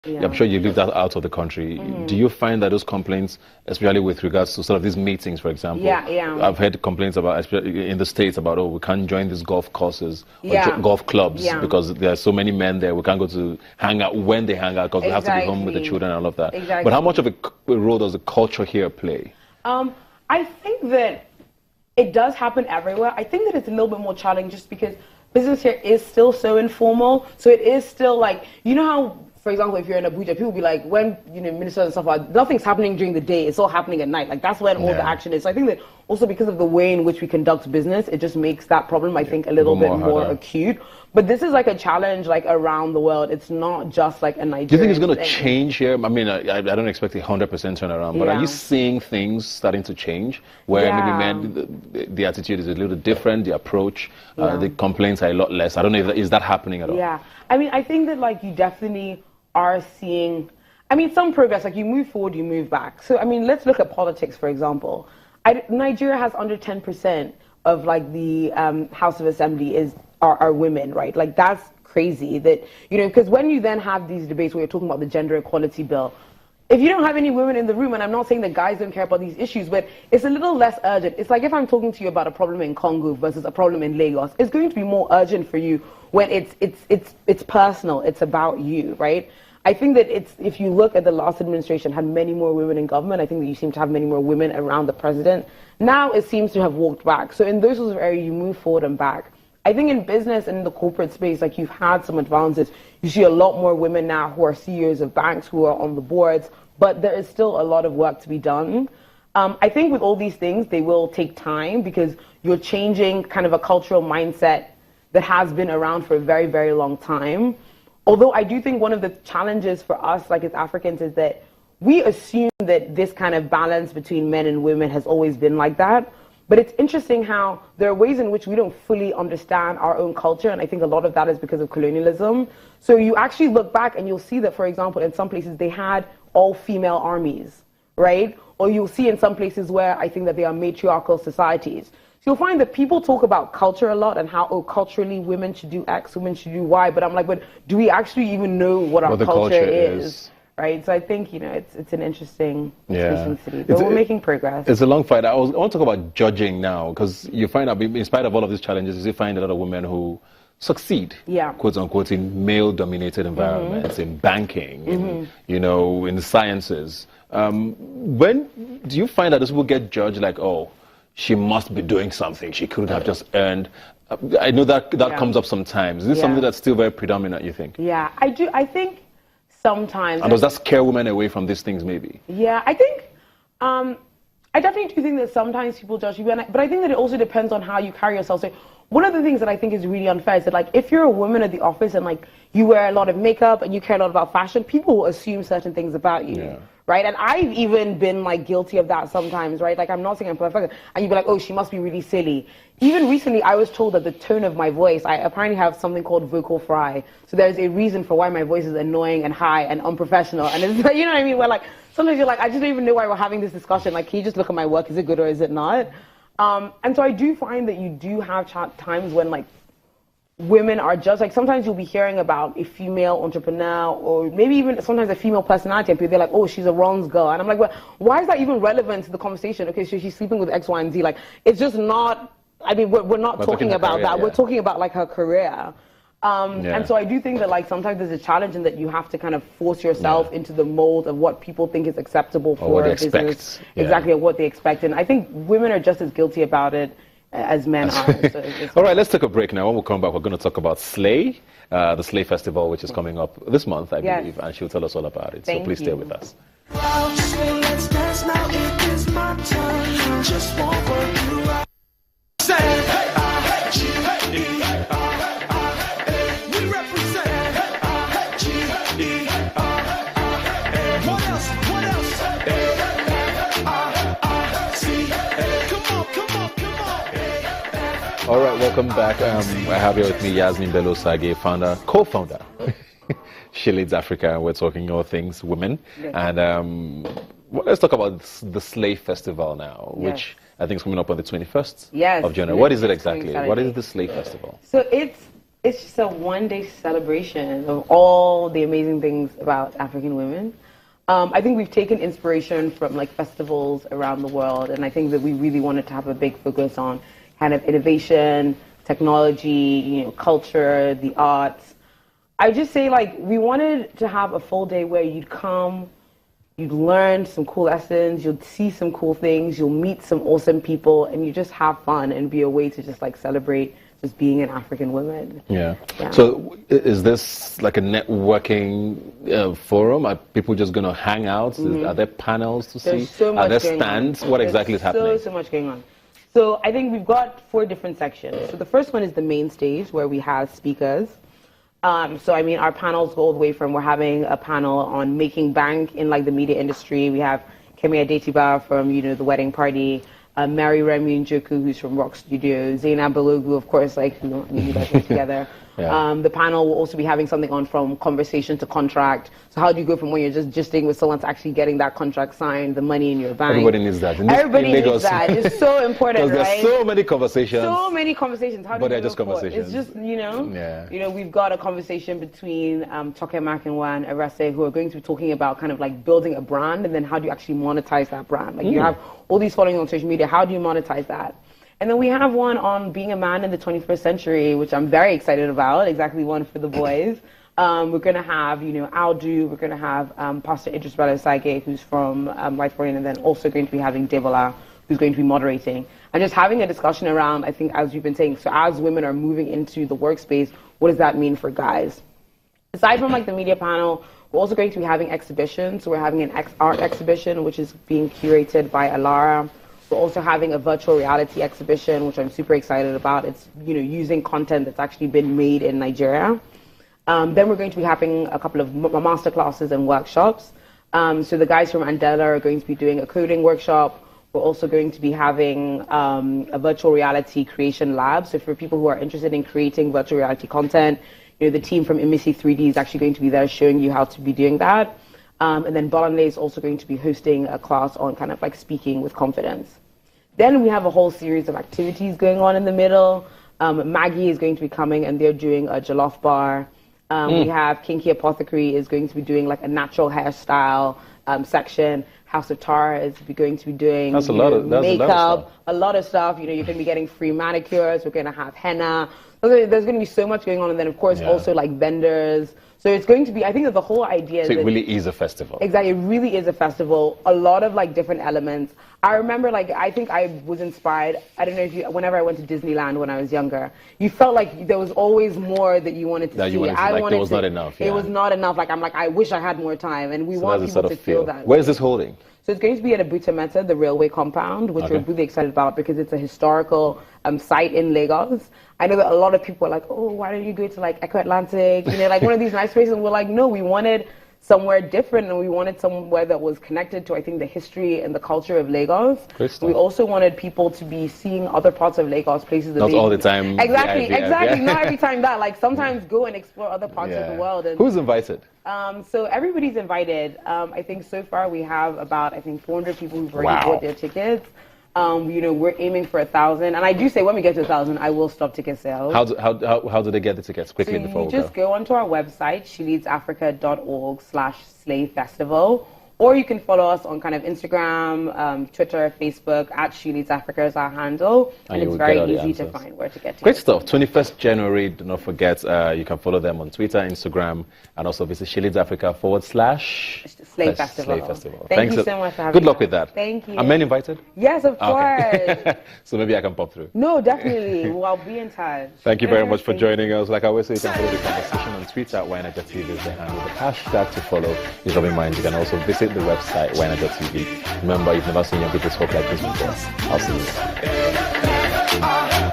Yeah. I'm sure you lived out of the country. Do you find that those complaints, especially with regards to sort of these meetings, for example? Yeah. I've heard complaints about, especially in the States, about, oh, we can't join these golf courses or golf clubs because there are so many men there. We can't go to hang out when they hang out because we have to be home with the children and all of that. Exactly. But how much of a role does the culture here play? I think that it does happen everywhere. I think that it's a little bit more challenging just because business here is still so informal. So it is still like, you know how, for example, if you're in Abuja, people be like, when, ministers and stuff like that, nothing's happening during the day, it's all happening at night. Like, that's when all the action is. So I think that also because of the way in which we conduct business, it just makes that problem, I think, a little bit more acute. But this is like a challenge, like, around the world. It's not just like a Nigerian Do you think it's going to change here? I mean, I don't expect a 100% turnaround, but are you seeing things starting to change where maybe men, the attitude is a little different, the approach, the complaints are a lot less? I don't know if is that happening at all? Yeah. I mean, I think that, like, you definitely are seeing, I mean, some progress. Like, you move forward, you move back. So, I mean, let's look at politics, for example. Nigeria has under 10% of, like, the House of Assembly are women, right? Like, that's crazy that, because when you then have these debates where you're talking about the gender equality bill, if you don't have any women in the room, and I'm not saying that guys don't care about these issues, but it's a little less urgent. It's like if I'm talking to you about a problem in Congo versus a problem in Lagos, it's going to be more urgent for you when it's personal, it's about you, right? I think that if you look at the last administration, had many more women in government. I think that you seem to have many more women around the president. Now it seems to have walked back. So in those sorts of areas, you move forward and back. I think in business and in the corporate space, like, you've had some advances. You see a lot more women now who are CEOs of banks, who are on the boards, but there is still a lot of work to be done. I think with all these things, they will take time because you're changing kind of a cultural mindset that has been around for a very, very long time. Although I do think one of the challenges for us, like, as Africans, is that we assume that this kind of balance between men and women has always been like that. But it's interesting how there are ways in which we don't fully understand our own culture, and I think a lot of that is because of colonialism. So you actually look back and you'll see that, for example, in some places they had all-female armies, right? Or you'll see in some places where I think that they are matriarchal societies. So you'll find that people talk about culture a lot and how, culturally women should do X, women should do Y, but I'm like, but do we actually even know what our culture is? Right, so I think, it's an interesting city, but we're making progress. It's a long fight. I want to talk about judging now, because you find out, in spite of all of these challenges, you find a lot of women who succeed, quote unquote, in male-dominated environments, in banking, in the sciences. When do you find that those people get judged like, oh, she must be doing something she couldn't have just earned? I know that comes up sometimes. Is this something that's still very predominant, you think? Yeah, I do. I think sometimes. And does that scare women away from these things, maybe? Yeah, I think, I definitely do think that sometimes people judge you, but I think that it also depends on how you carry yourself. So one of the things that I think is really unfair is that, like, if you're a woman at the office and, like, you wear a lot of makeup and you care a lot about fashion, people will assume certain things about you. Right? And I've even been, like, guilty of that sometimes, right? Like, I'm not saying I'm perfect. And you'd be like, oh, she must be really silly. Even recently, I was told that the tone of my voice, I apparently have something called vocal fry. So there's a reason for why my voice is annoying and high and unprofessional. And it's like, you know what I mean? Where, like, sometimes you're like, I just don't even know why we're having this discussion. Like, can you just look at my work? Is it good or is it not? And so I do find that you do have times when, like, women are judged. Like, sometimes you'll be hearing about a female entrepreneur or maybe even sometimes a female personality, and people, they're like, oh, she's a wrongs girl. And I'm like, well, why is that even relevant to the conversation? Okay, so she's sleeping with X, Y, and Z. Like, it's just not, I mean, we're not talking about career, that. We're talking about, like, her career. And so I do think that, like, sometimes there's a challenge in that you have to kind of force yourself into the mold of what people think is acceptable for a business. Exactly, what they expect. And I think women are just as guilty about it as men are. So all right, let's take a break now. When we come back, we're going to talk about Slay, the Slay Festival, which is coming up this month, I believe, and she'll tell us all about it. So please stay with us. Let's dance now, it is my turn. Just won't work you out. Say, hey, we represent. What else? What else? Come on. All right, welcome back. I have here with me Yasmin Bello-Sage, co-founder. She leads Africa, and we're talking all things women. And let's talk about the Slay Festival now, which I think is coming up on the 21st of January. What is it exactly? What is the Slay Festival? So it's It's just a one-day celebration of all the amazing things about African women. I think we've taken inspiration from like festivals around the world, and I think that we really wanted to have a big focus on kind of innovation, technology, culture, the arts. I just say like we wanted to have a full day where you'd come, you'd learn some cool lessons, you'll see some cool things, you'll meet some awesome people, and you just have fun and be a way to just like celebrate just being an African woman. Yeah. So is this like a networking forum? Are people just going to hang out? Are there panels to see? So much Are there going stands? on. What exactly is happening? So much going on. So I think we've got 4 different sections. So the first one is the main stage where we have speakers. So I mean, our panels go all the way from, we're having a panel on making bank in like the media industry. We have Kemi Adetiba from, the Wedding Party. Mary Remy Njoku, who's from Rock Studio, Zainab Balogu, of course, like who you guys work together. The panel will also be having something on from conversation to contract. So how do you go from when you're just gisting with someone to actually getting that contract signed, the money in your bank? Everybody needs that. Everybody needs that. It's so important, right? There's so many conversations. So many conversations. How do but you they're just conversations. It's just, we've got a conversation between Toke Makinwa and Arase, who are going to be talking about kind of like building a brand, and then how do you actually monetize that brand? Like you have all these following on social media. How do you monetize that? And then we have one on being a man in the 21st century, which I'm very excited about, exactly one for the boys. We're going to have, Aldu, we're going to have Pastor Idris Sage, who's from White Foreign, and then also going to be having Devola, who's going to be moderating. And just having a discussion around, I think, as you've been saying, so as women are moving into the workspace, what does that mean for guys? Aside from like the media panel, we're also going to be having exhibitions. So we're having an art exhibition, which is being curated by Alara. We're also having a virtual reality exhibition, which I'm super excited about. It's, using content that's actually been made in Nigeria. Then we're going to be having a couple of master classes and workshops. So the guys from Andela are going to be doing a coding workshop. We're also going to be having a virtual reality creation lab. So for people who are interested in creating virtual reality content, the team from Emisi 3D is actually going to be there showing you how to be doing that. And then Bolanle is also going to be hosting a class on kind of like speaking with confidence. Then we have a whole series of activities going on in the middle. Maggie is going to be coming and they're doing a jollof bar. We have Kinky Apothecary is going to be doing like a natural hairstyle section. House of Tara is going to be doing makeup, a lot of stuff. You're going to be getting free manicures. We're going to have henna. There's going to be so much going on. And then, of course, also like vendors. So it's going to be, I think that the whole idea is it really is a festival. Exactly, it really is a festival. A lot of like different elements. I remember I think I was inspired, I don't know if whenever I went to Disneyland when I was younger, you felt like there was always more that you wanted to see. It was not enough. It was not enough. Like, I wish I had more time. And we want people to feel that. Where is this holding? So it's going to be at Abuja Meta, the railway compound, which we're really excited about because it's a historical site in Lagos. I know that a lot of people are like, oh, why don't you go to like Echo Atlantic? Like one of these nice places. And we're like, no, we wanted somewhere different, and we wanted somewhere that was connected to, I think, the history and the culture of Lagos. We also wanted people to be seeing other parts of Lagos, places that not all the time. Exactly. Not every time that. Like sometimes go and explore other parts of the world. And who's invited? So everybody's invited. I think so far we have about 400 people who've already bought their tickets. We're aiming for 1,000, and I do say when we get to 1,000, I will stop ticket sales. How do they get the tickets quickly before we go? Just go onto our website, sheleadsafrica.org/slayfestival, or you can follow us on kind of Instagram, Twitter, Facebook at She Leads Africa is our handle, and it's very easy to find where to get to. Great stuff. 21st January. Do not forget, you can follow them on Twitter, Instagram, and also visit She Leads Africa /Slay Festival. Thank you so much for having me. Good luck with that. Thank you. Are men invited? Yes, of course. So maybe I can pop through. No, definitely. Well, I'll be in touch. Thank you very much for joining us. Like I always say, you can follow the conversation on Twitter at YNajaTV is the handle. The hashtag to follow is Rubbin Minds. You can also visit the website YNajaTV. Remember, you've never seen young people talk like this before. I'll see you. Come on.